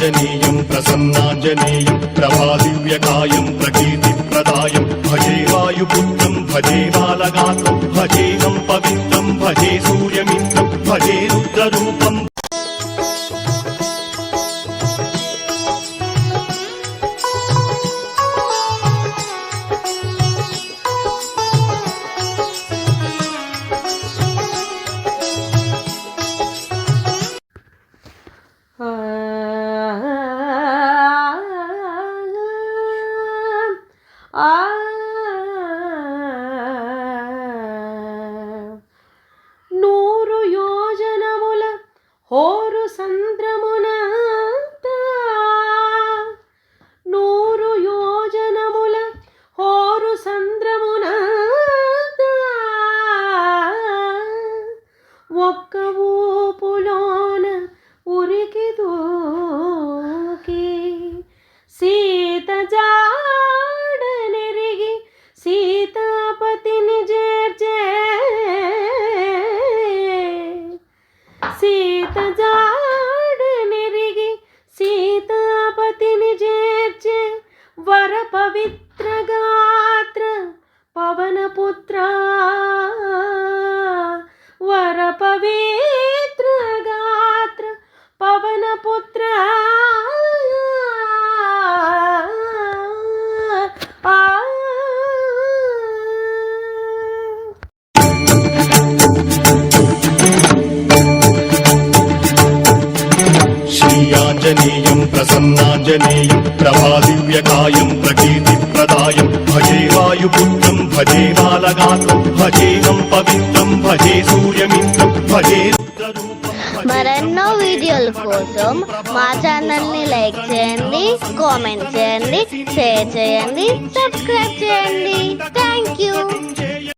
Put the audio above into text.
श्रियाञ्जनेयं प्रसन्नाञ्जनेयं प्रभादिव्यकायं प्रकीर्तिप्रदायं भजे वायुपुत्रं भजे बालगात्रं भजेऽहं पवित्रं भजे सूर्यमित्रं भजे रुद्ररूपम्। నూరు యోజనముల హోరు సంద్రమునంత నూరు యోజనముల హోరు సంద్రమునంత ఒక్క ఊపులోన ఉరికి దూకి సీత జాడనెరిగి సీతాపతిని చేర్చే సీత జాడనెరిగి సీతాపతిని చేర్చే వర పవిత్ర గాత్ర పవనపుత్ర వర పవిత్ర గాత్ర పవనపుత్ర श्रियाञ्जनेयं प्रसन्नाञ्जनेयं प्रभादिव्यकायं प्रकीर्तिप्रदायं भजे वायुपुत्रं भजे बालगात्रं भजेऽहं पवित्रं भजे सूर्यमित्रं भजे रुद्ररूपम्। మరెన్నో వీడియోల కోసం మా ఛానల్ని లైక్ చేయండి, కామెంట్ చేయండి, షేర్ చేయండి, సబ్స్క్రైబ్ చేయండి. Thank you.